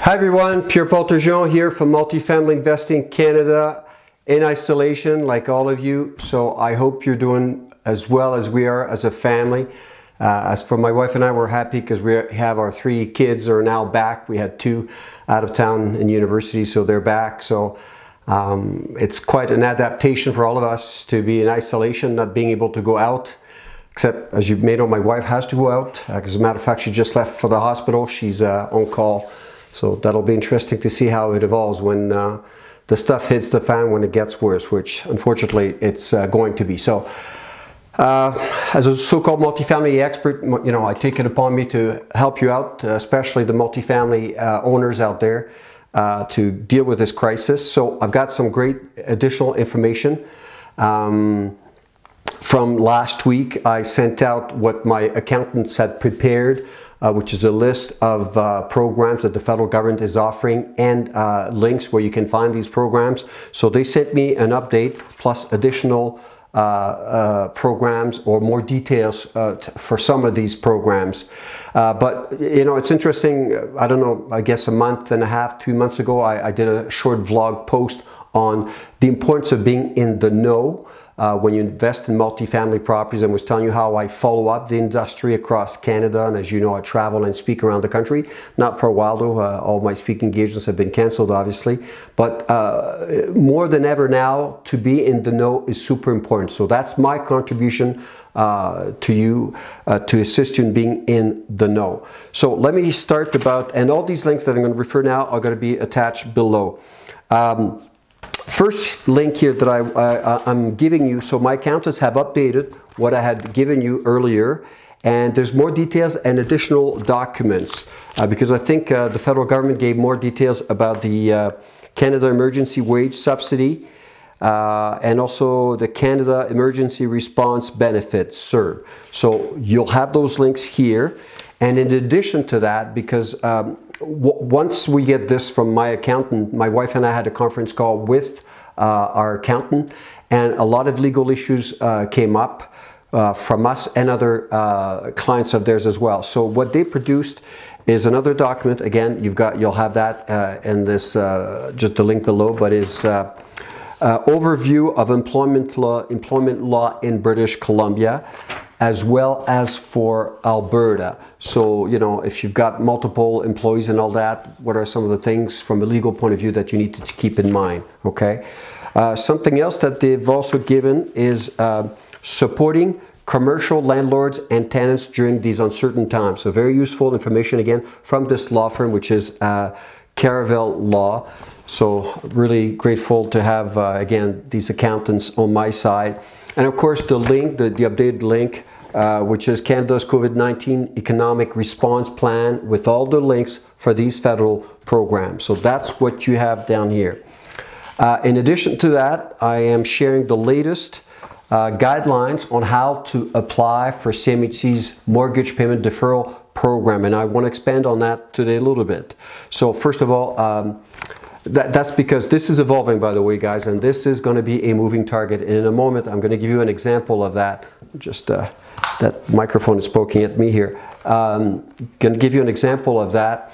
Hi everyone, Pierre Poltergeon here from Multifamily Investing Canada, in isolation like all of you. So I hope you're doing as well as we are as a family. As for my wife and I, we're happy because we have our 3 kids are now back. We had 2 out of town in university, so they're back. So it's quite an adaptation for all of us to be in isolation, not being able to go out. Except, as you may know, my wife has to go out. As a matter of fact, she just left for the hospital. She's on call. So that'll be interesting to see how it evolves when the stuff hits the fan, when it gets worse, which unfortunately it's going to be. So as a so-called multifamily expert, you know, I take it upon me to help you out, especially the multifamily owners out there, to deal with this crisis. So I've got some great additional information. From last week, I sent out what my accountants had prepared, which is a list of programs that the federal government is offering and links where you can find these programs. So they sent me an update plus additional programs or more details for some of these programs. But you know, it's interesting. I don't know, I guess a month and a half, 2 months ago, I did a short vlog post on the importance of being in the know when you invest in multifamily properties, and was telling you how I follow up the industry across Canada. And as you know, I travel and speak around the country. Not for a while though, all my speaking engagements have been canceled obviously. But more than ever now, to be in the know is super important. So that's my contribution to you, to assist you in being in the know. So let me start about, and all these links that I'm going to refer now are going to be attached below. First link here that I'm giving you, so my accountants have updated what I had given you earlier, and there's more details and additional documents because I think the federal government gave more details about the Canada Emergency Wage Subsidy and also the Canada Emergency Response Benefit, CERB. So you'll have those links here, and in addition to that, because once we get this from my accountant, my wife and I had a conference call with our accountant, and a lot of legal issues came up from us and other clients of theirs as well. So what they produced is another document. Again, you'll have that in this, just the link below, but is overview of employment law in British Columbia, as well as for Alberta. So, you know, if you've got multiple employees and all that, what are some of the things from a legal point of view that you need to keep in mind, okay? Something else that they've also given is supporting commercial landlords and tenants during these uncertain times. So very useful information, again, from this law firm, which is Caravel Law. So really grateful to have, again, these accountants on my side. And of course, the link, the updated link, which is Canada's COVID-19 Economic Response Plan, with all the links for these federal programs. So that's what you have down here. In addition to that, I am sharing the latest guidelines on how to apply for CMHC's mortgage payment deferral program. And I want to expand on that today a little bit. So first of all, that's because this is evolving, by the way, guys, and this is going to be a moving target. And in a moment, I'm going to give you an example of that. Just that microphone is poking at me here. Going to give you an example of that.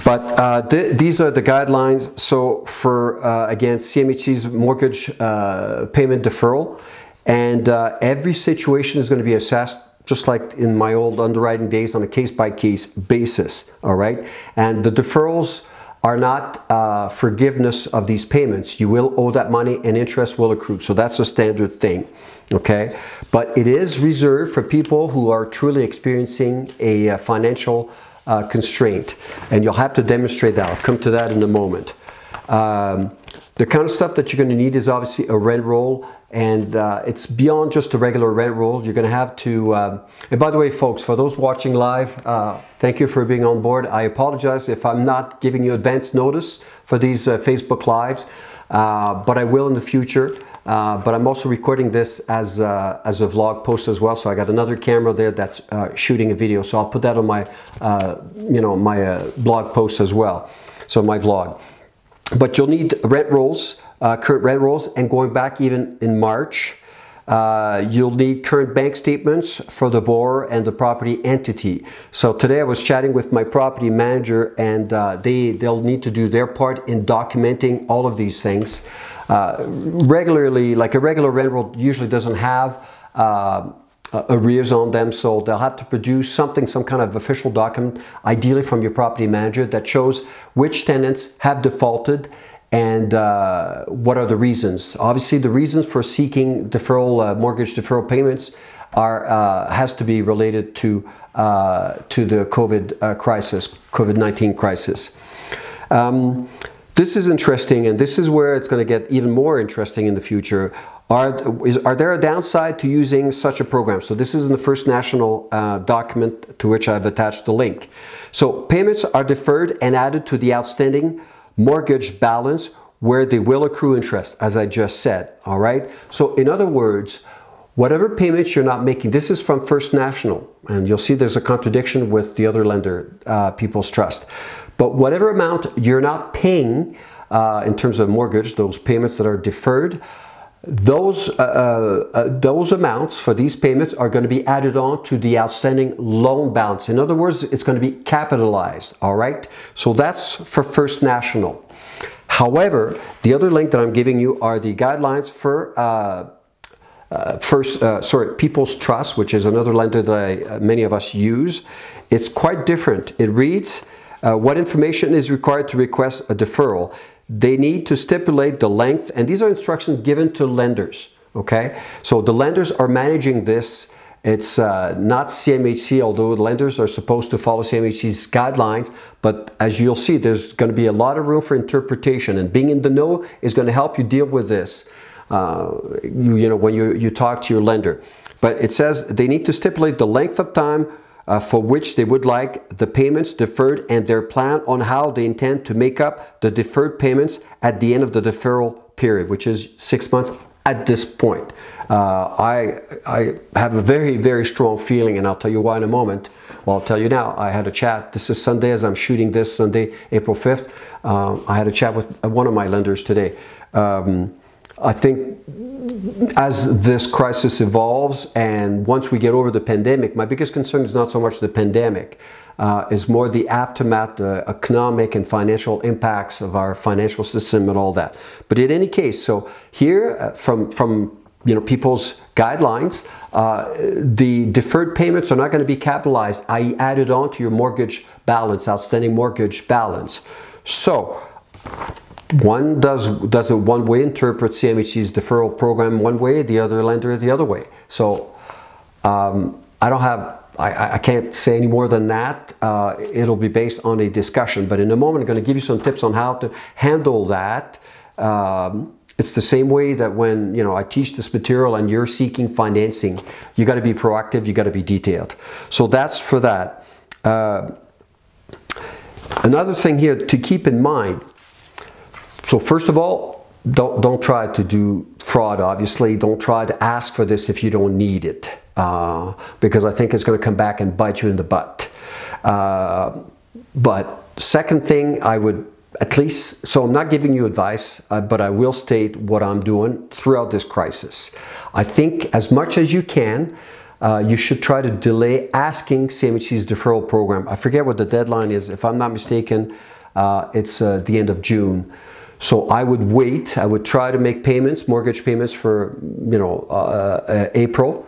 But these are the guidelines. So for, again, CMHC's mortgage payment deferral, and every situation is going to be assessed just like in my old underwriting days on a case-by-case basis, all right? And the deferrals are not forgiveness of these payments. You will owe that money and interest will accrue. So that's a standard thing, okay? But it is reserved for people who are truly experiencing a financial constraint. And you'll have to demonstrate that. I'll come to that in a moment. The kind of stuff that you're going to need is obviously a rent roll, and it's beyond just a regular rent roll. You're going to have to, and by the way, folks, for those watching live, thank you for being on board. I apologize if I'm not giving you advance notice for these Facebook Lives, but I will in the future. But I'm also recording this as a vlog post as well. So I got another camera there that's shooting a video. So I'll put that on my, my blog post as well. So my vlog. But you'll need rent rolls, current rent rolls, and going back even in March, you'll need current bank statements for the borrower and the property entity. So today I was chatting with my property manager, and they'll need to do their part in documenting all of these things. Regularly, like a regular rent roll usually doesn't have arrears on them, so they'll have to produce some kind of official document, ideally from your property manager, that shows which tenants have defaulted and what are the reasons. Obviously, the reasons for seeking deferral, mortgage deferral payments has to be related to the COVID-19 crisis. This is interesting, and this is where it's going to get even more interesting in the future. Are there a downside to using such a program? So this is in the First National document to which I've attached the link. So payments are deferred and added to the outstanding mortgage balance where they will accrue interest, as I just said, all right? So in other words, whatever payments you're not making, this is from First National, and you'll see there's a contradiction with the other lender, People's Trust. But whatever amount you're not paying in terms of mortgage, those payments that are deferred, those amounts for these payments are going to be added on to the outstanding loan balance. In other words, it's going to be capitalized, all right? So that's for First National. However, the other link that I'm giving you are the guidelines for People's Trust, which is another lender that many of us use. It's quite different. It reads, what information is required to request a deferral? They need to stipulate the length, and these are instructions given to lenders, okay? So the lenders are managing this. It's not CMHC, although the lenders are supposed to follow CMHC's guidelines, but as you'll see, there's going to be a lot of room for interpretation, and being in the know is going to help you deal with this, you know, when you talk to your lender. But it says they need to stipulate the length of time for which they would like the payments deferred and their plan on how they intend to make up the deferred payments at the end of the deferral period, which is 6 months at this point. I have a very, very strong feeling, and I'll tell you why in a moment. Well, I'll tell you now. I had a chat. This is Sunday, as I'm shooting this, Sunday, April 5th. I had a chat with one of my lenders today. I think as this crisis evolves, and once we get over the pandemic, my biggest concern is not so much the pandemic, is more the aftermath, the economic and financial impacts of our financial system and all that. But in any case, so here from you know, people's guidelines, the deferred payments are not going to be capitalized, i.e. added on to your mortgage balance, outstanding mortgage balance. So one does it one way, interpret CMHC's deferral program one way, the other lender the other way. So I can't say any more than that. It'll be based on a discussion, but in a moment I'm going to give you some tips on how to handle that. It's the same way that when, you know, I teach this material and you're seeking financing, you got to be proactive, you got to be detailed. So that's for that. Another thing here to keep in mind. So first of all, don't try to do fraud, obviously. Don't try to ask for this if you don't need it, because I think it's going to come back and bite you in the butt. But second thing, I would at least, so I'm not giving you advice, but I will state what I'm doing throughout this crisis. I think as much as you can, you should try to delay asking CMHC's deferral program. I forget what the deadline is. If I'm not mistaken, it's the end of June. So I would wait. I would try to make payments, mortgage payments for, you know, April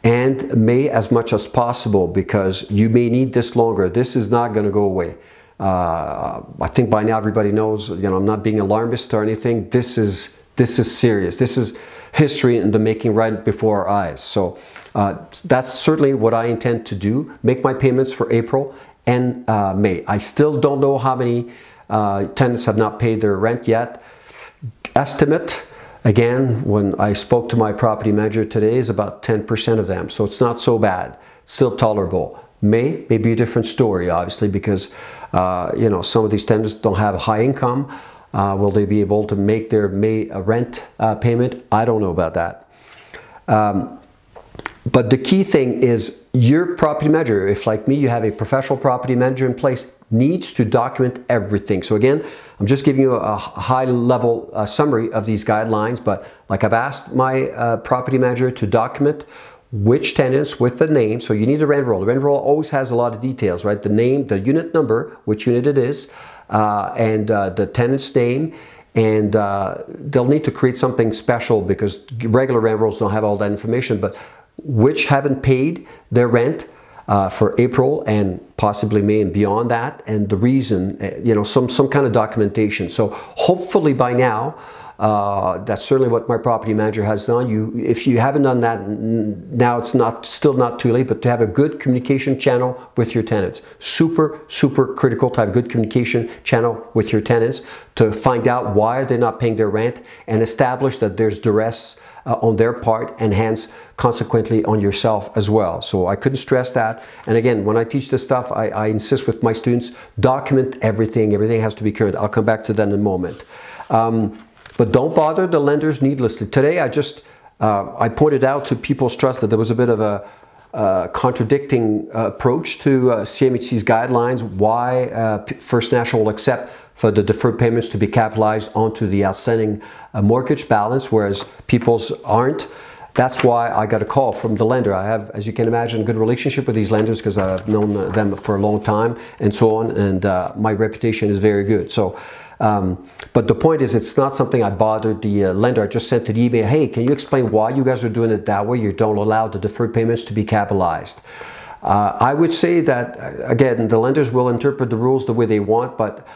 and May as much as possible, because you may need this longer. This is not going to go away. I think by now everybody knows, you know, I'm not being alarmist or anything. This is serious. This is history in the making right before our eyes. So that's certainly what I intend to do. Make my payments for April and May. I still don't know how many tenants have not paid their rent yet. Estimate, again, when I spoke to my property manager today, is about 10% of them. So it's not so bad. It's still tolerable. May be a different story, obviously, because you know, some of these tenants don't have a high income. Will they be able to make their May rent payment? I don't know about that. But the key thing is your property manager. If, like me, you have a professional property manager in place, needs to document everything. So again, I'm just giving you a high-level summary of these guidelines, but like I've asked my property manager to document which tenants with the name. So you need the rent roll. The rent roll always has a lot of details, right? The name, the unit number, which unit it is, and the tenant's name. And they'll need to create something special because regular rent rolls don't have all that information, but which haven't paid their rent for April and possibly May and beyond that, and the reason, you know, some kind of documentation. So hopefully by now, that's certainly what my property manager has done. If you haven't done that, now it's still not too late, but to have a good communication channel with your tenants. Super critical to have a good communication channel with your tenants to find out why they're not paying their rent and establish that there's duress on their part, and hence consequently on yourself as well. So I couldn't stress that. And again, when I teach this stuff, I insist with my students, document everything. Everything has to be current. I'll come back to that in a moment. But don't bother the lenders needlessly. Today, I pointed out to People's Trust that there was a bit of a contradicting approach to CMHC's guidelines, why First National will accept for the deferred payments to be capitalized onto the outstanding mortgage balance, whereas People's aren't. That's why I got a call from the lender. I have, as you can imagine, a good relationship with these lenders because I've known them for a long time and so on, and my reputation is very good. So, but the point is, it's not something I bothered the lender. I just sent an email, hey, can you explain why you guys are doing it that way? You don't allow the deferred payments to be capitalized. I would say that, again, the lenders will interpret the rules the way they want, but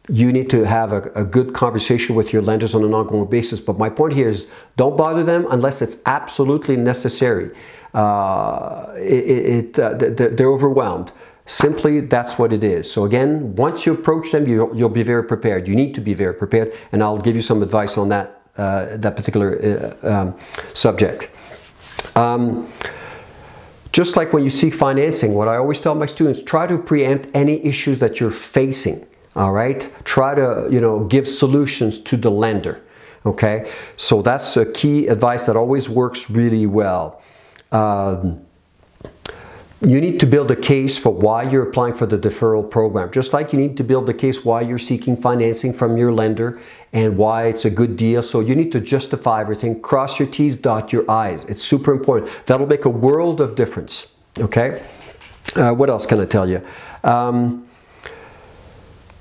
you need to have a good conversation with your lenders on an ongoing basis. But my point here is, don't bother them unless it's absolutely necessary. They're overwhelmed. Simply, that's what it is. So again, once you approach them, you'll be very prepared. You need to be very prepared, and I'll give you some advice on that particular subject. Just like when you seek financing, what I always tell my students, try to preempt any issues that you're facing. All right, try to, you know, give solutions to the lender. Okay, so that's a key advice that always works really well. You need to build a case for why you're applying for the deferral program, just like you need to build the case why you're seeking financing from your lender and why it's a good deal. So you need to justify everything, cross your T's, dot your I's. It's super important. That'll make a world of difference. Okay, what else can I tell you?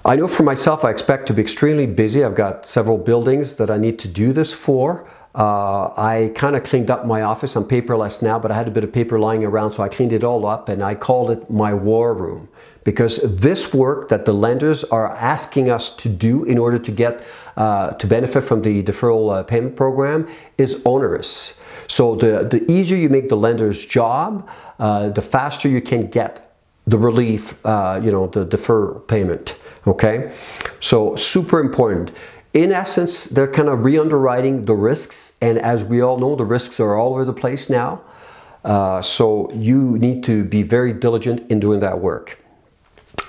I know for myself, I expect to be extremely busy. I've got several buildings that I need to do this for. I kind of cleaned up my office. I'm paperless now, but I had a bit of paper lying around, so I cleaned it all up and I called it my war room. Because this work that the lenders are asking us to do in order to get to benefit from the deferral payment program is onerous. So the easier you make the lender's job, the faster you can get the relief, you know, the defer payment. Okay, so super important. In essence, they're kind of re-underwriting the risks, and as we all know, the risks are all over the place now. So you need to be very diligent in doing that work.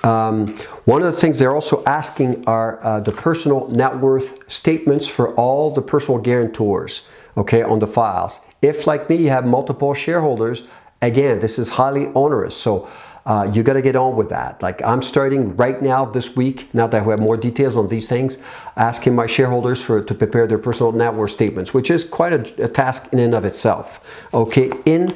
One of the things they're also asking are the personal net worth statements for all the personal guarantors, okay, on the files. If, like me, you have multiple shareholders, again, this is highly onerous. So you got to get on with that. Like I'm starting right now this week, now that I have more details on these things, asking my shareholders to prepare their personal net worth statements, which is quite a task in and of itself. Okay, you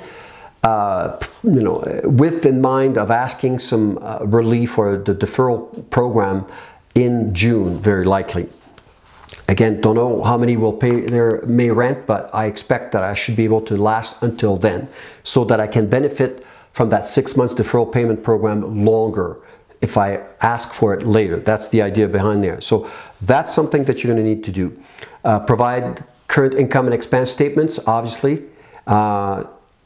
know, with in mind of asking some relief for the deferral program in June, very likely. Again, don't know how many will pay their May rent, but I expect that I should be able to last until then, so that I can benefit from that 6 months deferral payment program longer if I ask for it later. That's the idea behind there. So that's something that you're going to need to do. Provide current income and expense statements, obviously.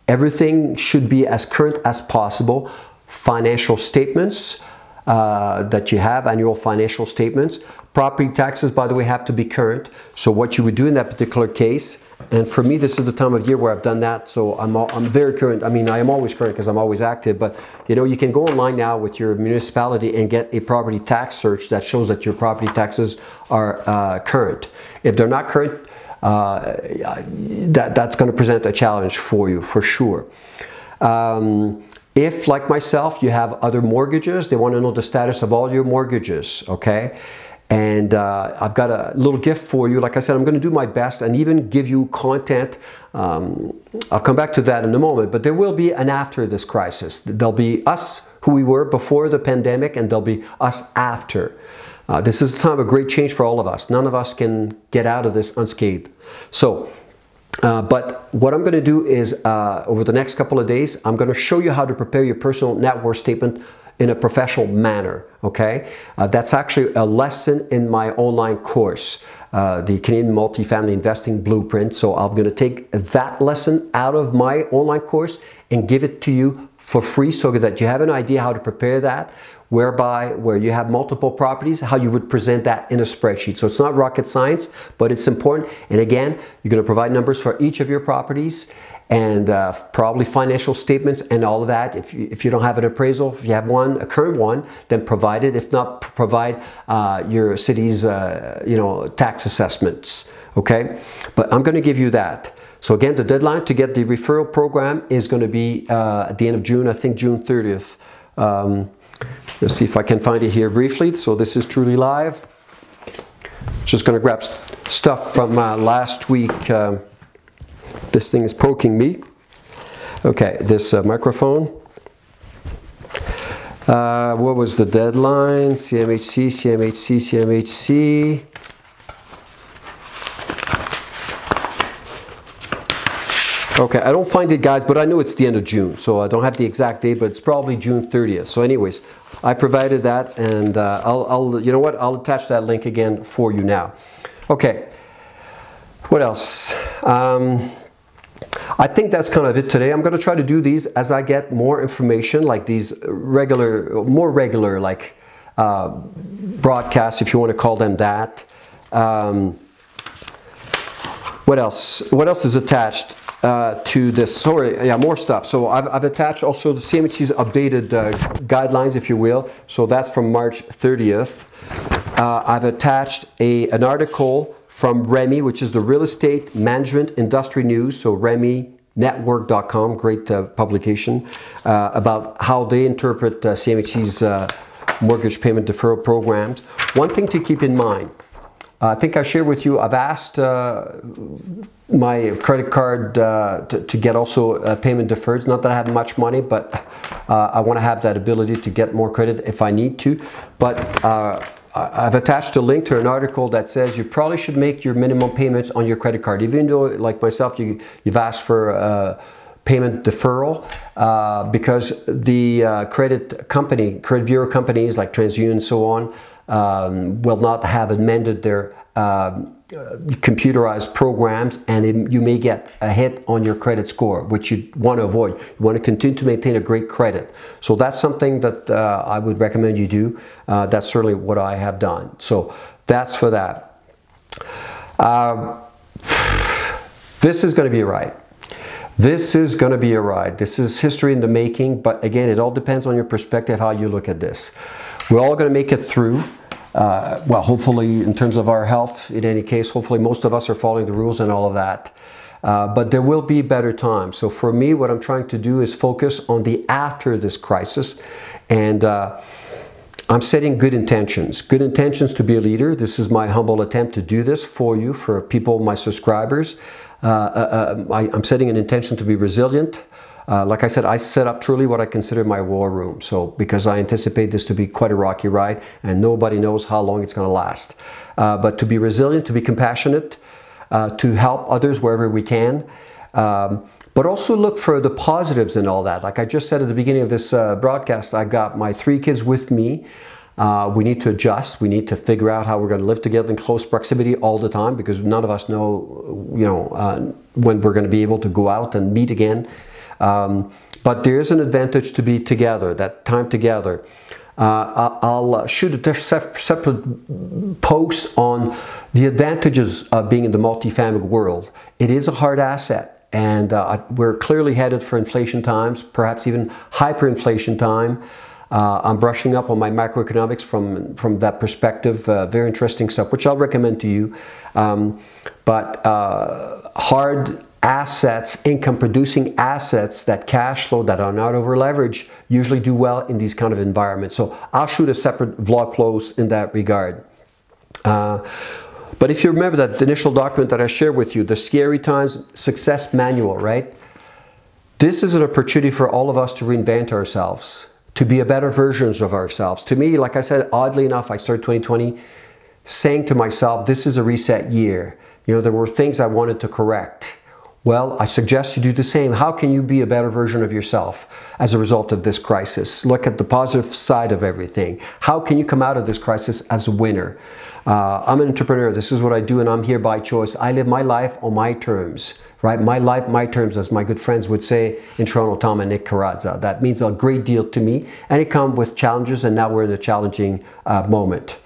Everything should be as current as possible. Financial statements that you have, annual financial statements. Property taxes, by the way, have to be current. So what you would do in that particular case, and for me, this is the time of year where I've done that, so I'm very current. I mean, I am always current because I'm always active, but you know, you can go online now with your municipality and get a property tax search that shows that your property taxes are current. If they're not current, that's going to present a challenge for you, for sure. If, like myself, you have other mortgages, they want to know the status of all your mortgages, okay? And I've got a little gift for you. Like I said, I'm going to do my best and even give you content. I'll come back to that in a moment, but there will be an after this crisis. There'll be us, who we were before the pandemic, and there'll be us after. This is a time of great change for all of us. None of us can get out of this unscathed. So, but what I'm going to do is, over the next couple of days, I'm going to show you how to prepare your personal net worth statement in a professional manner, okay? That's actually a lesson in my online course, the Canadian Multifamily Investing Blueprint. So I'm going to take that lesson out of my online course and give it to you for free so that you have an idea how to prepare that, where you have multiple properties, how you would present that in a spreadsheet. So it's not rocket science, but it's important. And again, you're going to provide numbers for each of your properties and probably financial statements and all of that. If you don't have an appraisal, if you have one, a current one, then provide it. If not, provide your city's tax assessments, okay? But I'm going to give you that. So again, the deadline to get the referral program is going to be at the end of June, I think June 30th. Let's see if I can find it here briefly. So this is truly live. Just going to grab stuff from last week. This thing is poking me. Okay, this microphone. What was the deadline? CMHC, CMHC, CMHC. Okay, I don't find it, guys, but I know it's the end of June, so I don't have the exact date, but it's probably June 30th. So anyways, I provided that, and you know what? I'll attach that link again for you now. Okay, what else? I think that's kind of it today. I'm going to try to do these as I get more information, like these more regular, like broadcasts, if you want to call them that. What else? What else is attached to this? Sorry, yeah, more stuff. So I've attached also the CMHC's updated guidelines, if you will. So that's from March 30th. I've attached an article from REMI, which is the Real Estate Management Industry News, so REMInetwork.com, great publication, about how they interpret CMHC's mortgage payment deferral programs. One thing to keep in mind, I think I shared with you, I've asked my credit card to get also payment deferred. Not that I had much money, but I want to have that ability to get more credit if I need to. But I've attached a link to an article that says you probably should make your minimum payments on your credit card. Even though, like myself, you've asked for payment deferral because the credit bureau companies like TransUnion and so on will not have amended their computerized programs, and you may get a hit on your credit score, which you want to avoid. You want to continue to maintain a great credit. So that's something that I would recommend you do. That's certainly what I have done. So that's for that. This is going to be a ride. This is going to be a ride. This is history in the making, but again, it all depends on your perspective, how you look at this. We're all going to make it through. Well, hopefully, in terms of our health, in any case, hopefully most of us are following the rules and all of that. But there will be better times. So for me, what I'm trying to do is focus on the after this crisis. And I'm setting good intentions to be a leader. This is my humble attempt to do this for you, for people, my subscribers. I'm setting an intention to be resilient. Like I said, I set up truly what I consider my war room. So because I anticipate this to be quite a rocky ride and nobody knows how long it's going to last. But to be resilient, to be compassionate, to help others wherever we can. But also look for the positives in all that. Like I just said at the beginning of this broadcast, I got my 3 kids with me. We need to adjust. We need to figure out how we're going to live together in close proximity all the time, because none of us know, when we're going to be able to go out and meet again. But there is an advantage to be together, that time together. I'll shoot a separate post on the advantages of being in the multifamily world. It is a hard asset, and we're clearly headed for inflation times, perhaps even hyperinflation time. I'm brushing up on my macroeconomics from that perspective. Very interesting stuff, which I'll recommend to you. But hard assets, income producing assets that cash flow, that are not over leveraged, usually do well in these kind of environments. So I'll shoot a separate vlog post in that regard. But if you remember that initial document that I shared with you, the Scary Times Success Manual, right? This is an opportunity for all of us to reinvent ourselves, to be a better versions of ourselves. To me, like I said, oddly enough, I started 2020 saying to myself, this is a reset year. You know, there were things I wanted to correct. Well, I suggest you do the same. How can you be a better version of yourself as a result of this crisis? Look at the positive side of everything. How can you come out of this crisis as a winner? I'm an entrepreneur. This is what I do, and I'm here by choice. I live my life on my terms, right? My life, my terms, as my good friends would say in Toronto, Tom and Nick Carrazza. That means a great deal to me, and it comes with challenges, and now we're in a challenging moment.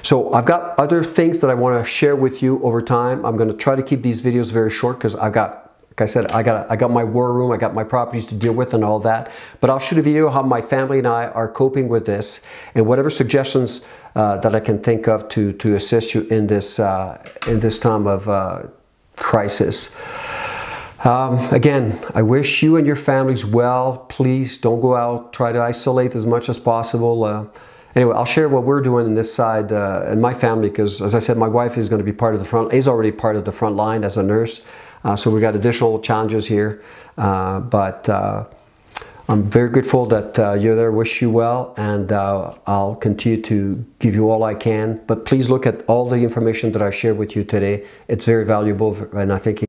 So I've got other things that I want to share with you over time. I'm going to try to keep these videos very short because I've got, like I said, I got my war room, I got my properties to deal with and all that. But I'll shoot a video how my family and I are coping with this, and whatever suggestions that I can think of to assist you in this time of crisis. Again, I wish you and your families well. Please don't go out. Try to isolate as much as possible. Anyway, I'll share what we're doing in this side in my family, because as I said, my wife is going to be part of the front, is already part of the front line as a nurse. So we got additional challenges here. But I'm very grateful that you're there. Wish you well, and I'll continue to give you all I can. But please look at all the information that I shared with you today. It's very valuable, and I think